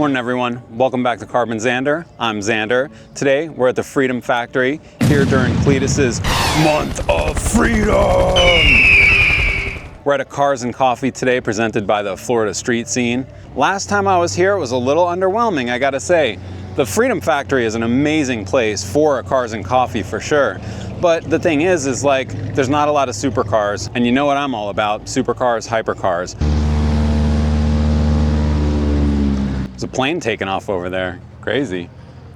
Morning everyone, welcome back to CarbonXander. I'm Xander. Today we're at the Freedom Factory here during Cletus's Month of Freedom. We're at a Cars and Coffee today presented by the Florida Street Scene. Last time I was here it was a little underwhelming, I gotta say. The Freedom Factory is an amazing place for a Cars and Coffee for sure. But the thing is like there's not a lot of supercars, and you know what I'm all about, supercars, hypercars. There's a plane taking off over there. Crazy.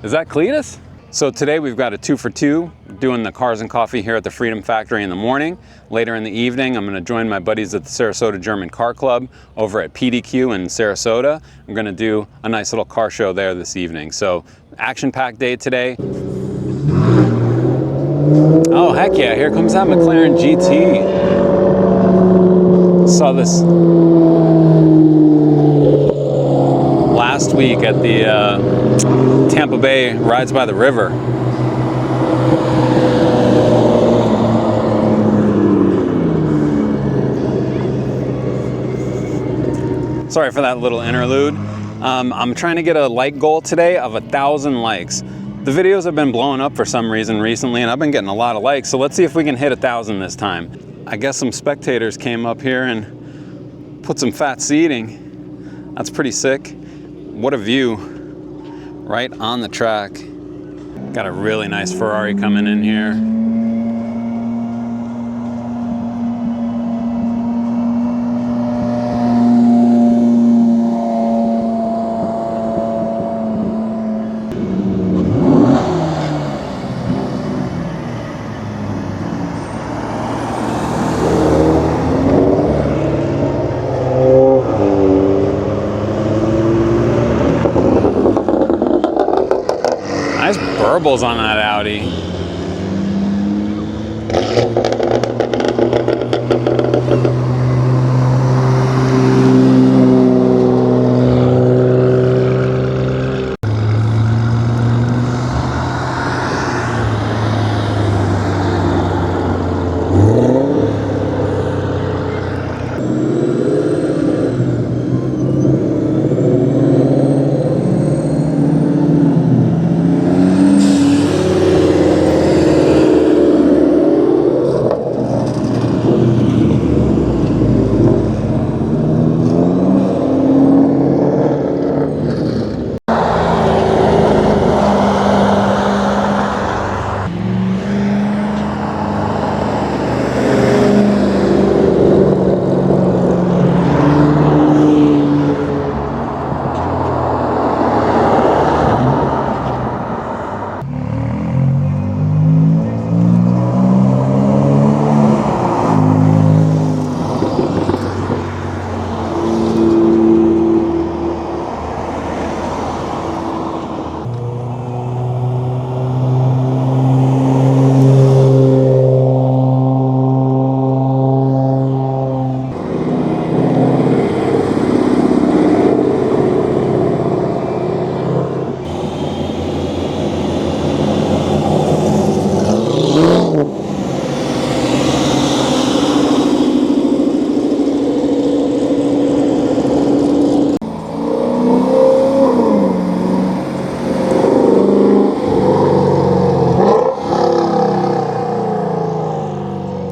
Is that Cletus? So today we've got a 2 for 2 doing the Cars and Coffee here at the Freedom Factory in the morning. Later in the evening, I'm gonna join my buddies at the Sarasota German Car Club over at PDQ in Sarasota. I'm gonna do a nice little car show there this evening. So action-packed day today. Oh, heck yeah, here comes that McLaren GT. Saw this last week at the Tampa Bay Rides by the River. Sorry for that little interlude. I'm trying to get a like goal today of 1,000 likes. The videos have been blowing up for some reason recently, and I've been getting a lot of likes, so let's see if we can hit 1,000 this time. I guess some spectators came up here and put some fat seating. That's pretty sick. What a view, right on the track. Got a really nice Ferrari coming in here. Burbles on that Audi.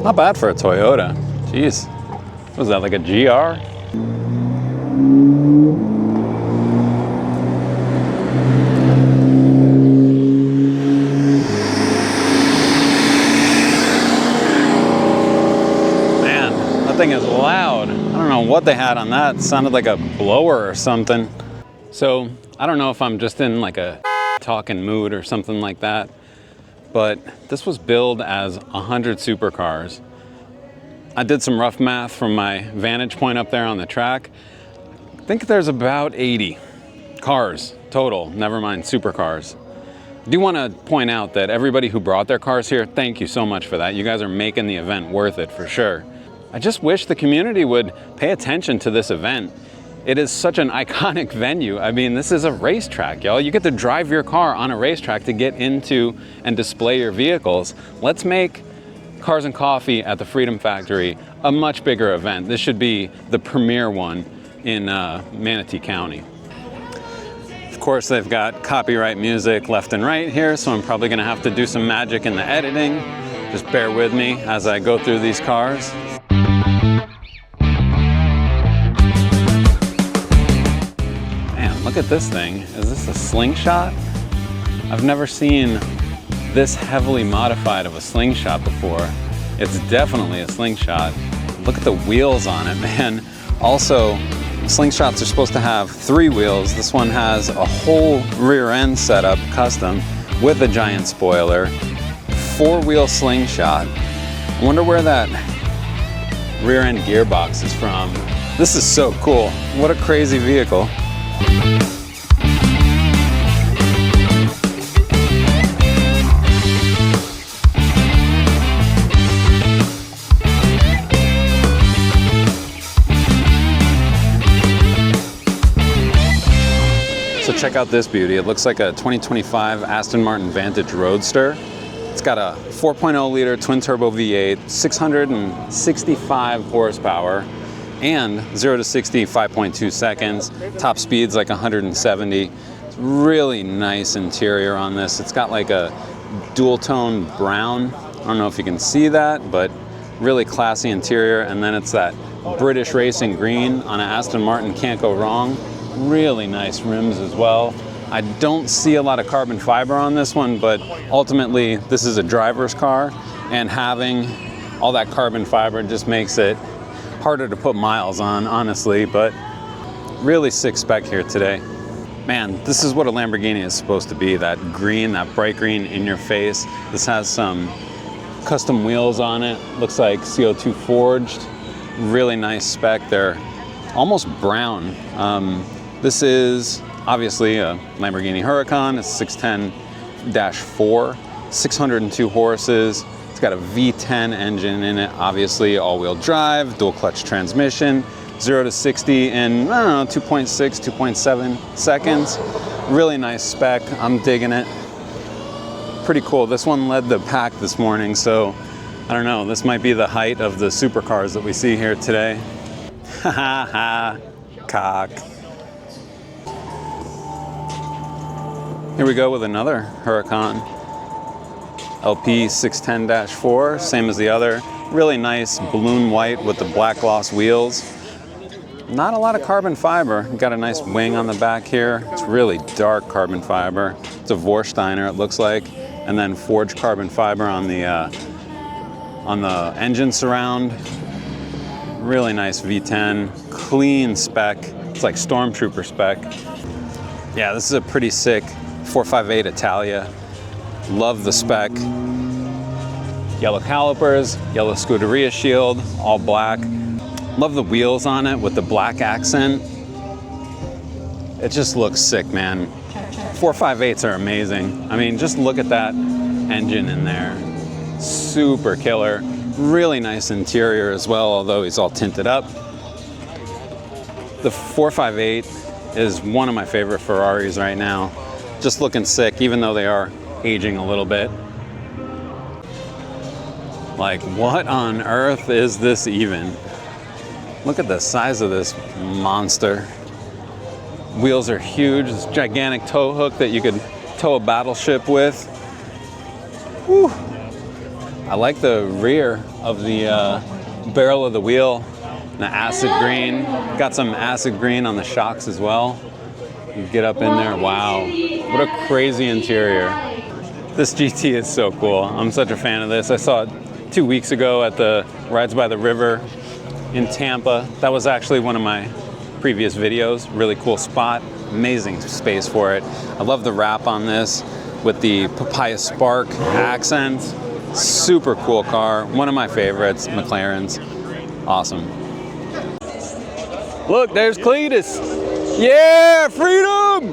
Not bad for a Toyota. Jeez. Was that like a GR? Man, that thing is loud. I don't know what they had on that. It sounded like a blower or something. So I don't know if I'm just in like a talking mood or something like that, but this was billed as 100 supercars. I did some rough math from my vantage point up there on the track. I think there's about 80 cars total, never mind supercars. I do want to point out that everybody who brought their cars here, thank you so much for that. You guys are making the event worth it for sure. I just wish the community would pay attention to this event. It is such an iconic venue. I mean, this is a racetrack, y'all. You get to drive your car on a racetrack to get into and display your vehicles. Let's make Cars and Coffee at the Freedom Factory a much bigger event. This should be the premier one in Manatee County. Of course, they've got copyright music left and right here, so I'm probably gonna have to do some magic in the editing. Just bear with me as I go through these cars. Man, look at this thing. Is this a Slingshot? I've never seen this heavily modified of a Slingshot before. It's definitely a Slingshot. Look at the wheels on it, man. Also, Slingshots are supposed to have 3 wheels. This one has a whole rear end setup custom with a giant spoiler. 4-wheel Slingshot. I wonder where that rear end gearbox is from. This is so cool. What a crazy vehicle. So check out this beauty. It looks like a 2025 Aston Martin Vantage Roadster. It's got a 4.0 liter twin turbo V8, 665 horsepower, and 0 to 60, 5.2 seconds. Top speed's like 170. It's really nice interior on this. It's got like a dual tone brown. I don't know if you can see that, but really classy interior. And then it's that British racing green on an Aston Martin, can't go wrong. Really nice rims as well. I don't see a lot of carbon fiber on this one, but ultimately this is a driver's car, and having all that carbon fiber just makes it harder to put miles on, honestly, but really sick spec here today. Man, this is what a Lamborghini is supposed to be, that green, that bright green in your face. This has some custom wheels on it. Looks like CO2 forged. Really nice spec. They're almost brown. This is obviously a Lamborghini Huracán. It's 610-4, 602 horses. It's got a V10 engine in it, obviously all-wheel drive, dual clutch transmission, 0 to 60 in, I don't know, 2.6, 2.7 seconds. Really nice spec. I'm digging it. Pretty cool. This one led the pack this morning, so I don't know. This might be the height of the supercars that we see here today. Ha ha ha, cock. Here we go with another Huracán LP 610-4, same as the other. Really nice balloon white with the black gloss wheels. Not a lot of carbon fiber. Got a nice wing on the back here. It's really dark carbon fiber. It's a Vorsteiner, it looks like, and then forged carbon fiber on the engine surround. Really nice V10, clean spec. It's like Stormtrooper spec. Yeah, this is a pretty sick 458 Italia. Love the spec. Yellow calipers, yellow Scuderia shield, all black. Love the wheels on it with the black accent. It just looks sick, man. 458s are amazing. I mean, just look at that engine in there. Super killer. Really nice interior as well, although he's all tinted up. The 458 is one of my favorite Ferraris right now. Just looking sick, even though they are aging a little bit. Like, what on earth is this even? Look at the size of this monster. Wheels are huge. This gigantic tow hook that you could tow a battleship with. Whew. I like the rear of the barrel of the wheel. The acid green. Got some acid green on the shocks as well. You get up in there, wow. What a crazy interior. This GT is so cool. I'm such a fan of this. I saw it 2 weeks ago at the Rides by the River in Tampa. That was actually one of my previous videos. Really cool spot. Amazing space for it. I love the wrap on this with the Papaya Spark accent. Super cool car. One of my favorites, McLaren's. Awesome. Look, there's Cletus. Yeah, freedom!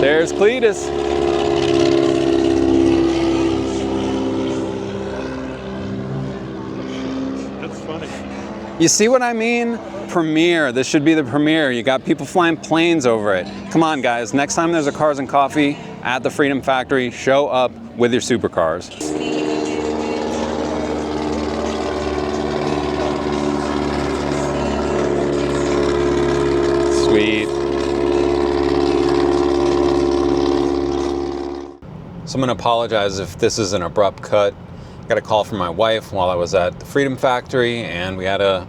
There's Cletus. That's funny. You see what I mean? Premiere. This should be the premiere. You got people flying planes over it. Come on, guys. Next time there's a Cars and Coffee at the Freedom Factory, show up with your supercars. Sweet. So I'm gonna apologize if this is an abrupt cut. I got a call from my wife while I was at the Freedom Factory, and we had a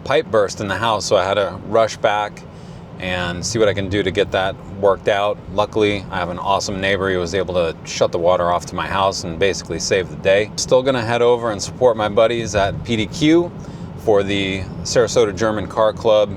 pipe burst in the house, so I had to rush back and see what I can do to get that worked out. Luckily, I have an awesome neighbor. He was able to shut the water off to my house and basically save the day. Still gonna head over and support my buddies at PDQ for the Sarasota German Car Club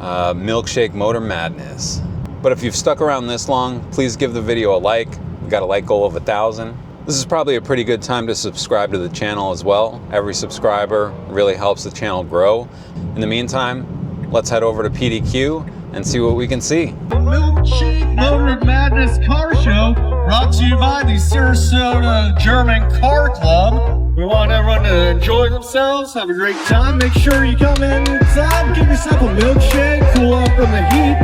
Milkshake Motor Madness. But if you've stuck around this long, please give the video a like. We've got a like goal of 1,000. This is probably a pretty good time to subscribe to the channel as well. Every subscriber really helps the channel grow. In the meantime, let's head over to PDQ and see what we can see. The Milkshake Motor Madness Car Show, brought to you by the Sarasota German Car Club. We want everyone to enjoy themselves, have a great time. Make sure you come inside, give yourself a milkshake, cool off from the heat.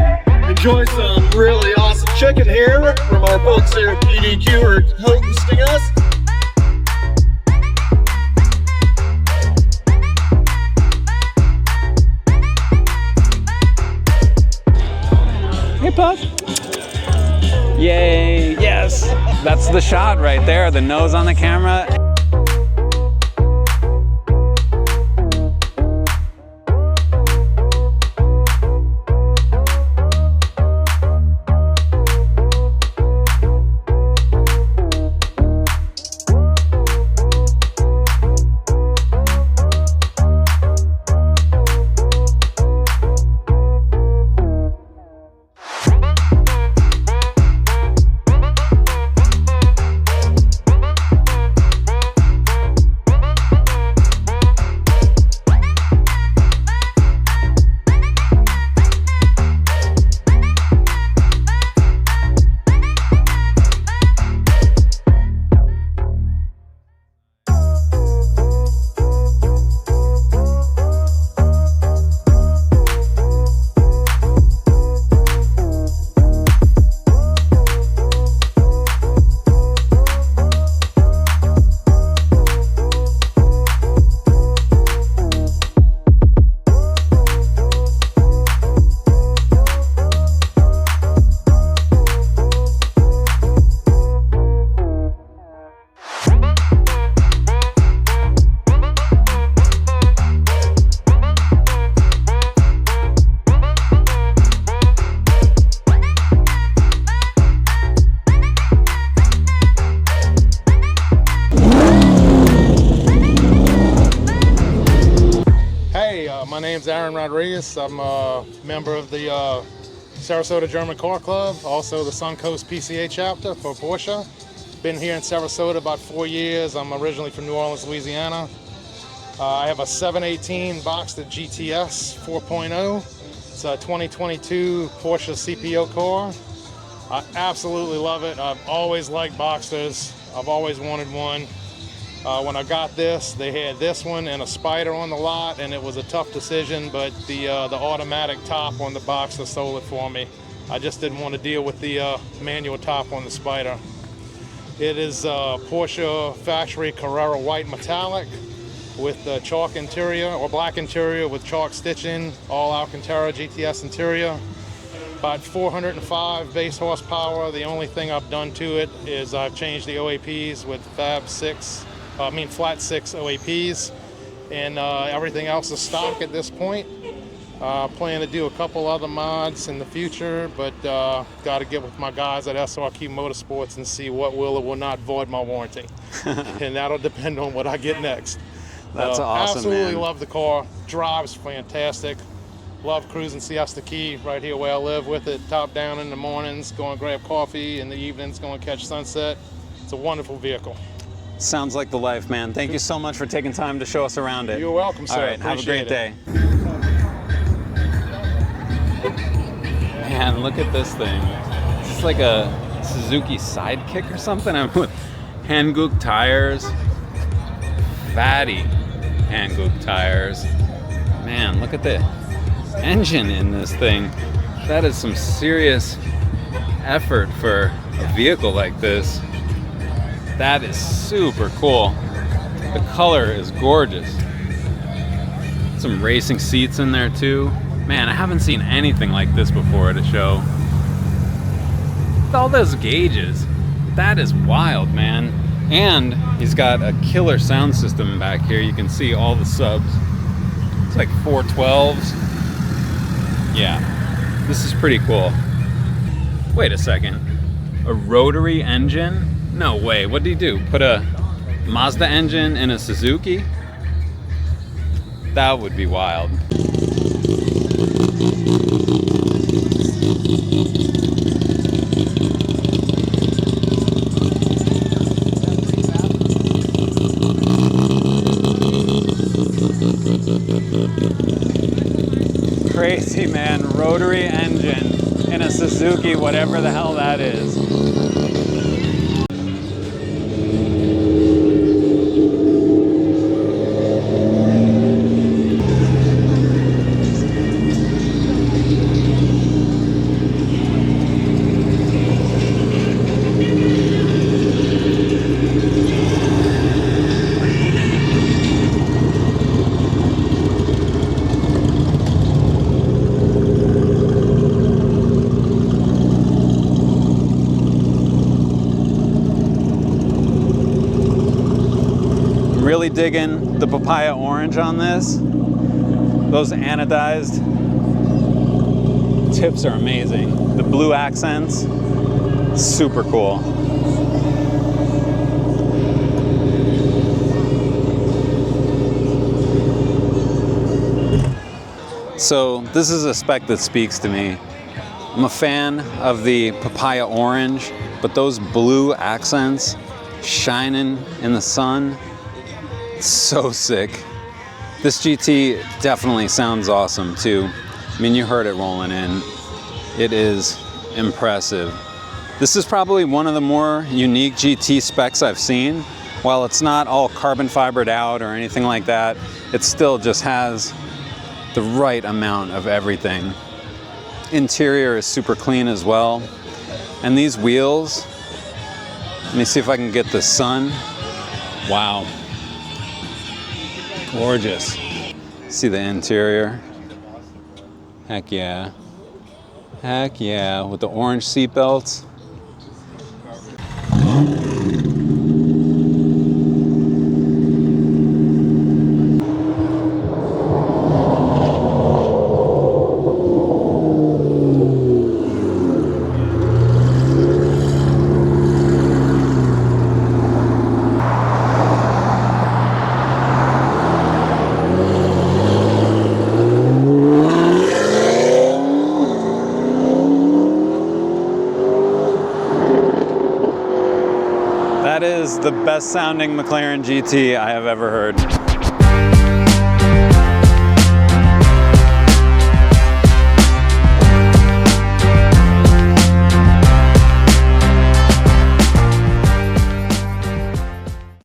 Enjoy some really awesome chicken here from our folks here at PDQ who are hosting us. Hey, Puff. Yay, yes. That's the shot right there, the nose on the camera. My name's Aaron Rodriguez. I'm a member of the Sarasota German Car Club, also the Suncoast PCA chapter for Porsche. Been here in Sarasota about 4 years. I'm originally from New Orleans, Louisiana. I have a 718 Boxster GTS 4.0. It's a 2022 Porsche CPO car. I absolutely love it. I've always liked Boxsters. I've always wanted one. When I got this, they had this one and a Spider on the lot, and it was a tough decision, but the automatic top on the Boxster sold it for me. I just didn't want to deal with the manual top on the Spider. It is Porsche factory Carrera white metallic with the chalk interior, or black interior with chalk stitching, all Alcantara GTS interior. About 405 base horsepower. The only thing I've done to it is I've changed the OAPs with flat 6 OAPs, and everything else is stock at this point. Plan to do a couple other mods in the future, but got to get with my guys at SRQ Motorsports and see what will or will not void my warranty. And that'll depend on what I get next. That's awesome, absolutely man. love the car. Drives fantastic. Love cruising Siesta Key right here where I live with it. Top down in the mornings, go and grab coffee. In the evenings, go and catch sunset. It's a wonderful vehicle. Sounds like the life, man. Thank you so much for taking time to show us around it. You're welcome, sir. All right, have a great day. Appreciate Man, look at this thing. It's like a Suzuki Sidekick or something. I'm with Hankook tires, fatty Hankook tires. Man, look at the engine in this thing. That is some serious effort for a vehicle like this. That is super cool. The color is gorgeous. Some racing seats in there too. Man, I haven't seen anything like this before at a show. With all those gauges. That is wild, man. And he's got a killer sound system back here. You can see all the subs. It's like 412s. Yeah, this is pretty cool. Wait a second. A rotary engine? No way. What did he do? Put a Mazda engine in a Suzuki? That would be wild. Crazy, man. Rotary engine in a Suzuki, whatever the hell that is. Really digging the papaya orange on this. Those anodized tips are amazing. The blue accents, super cool. So this is a spec that speaks to me. I'm a fan of the papaya orange, but those blue accents shining in the sun, so sick. This GT definitely sounds awesome too. I mean, you heard it rolling in. It is impressive. This is probably one of the more unique GT specs I've seen. While it's not all carbon fibered out or anything like that, it still just has the right amount of everything. Interior is super clean as well. And these wheels, let me see if I can get the sun. Wow. Gorgeous. See the interior? Heck yeah. Heck yeah, with the orange seat belts. That is the best sounding McLaren GT I have ever heard.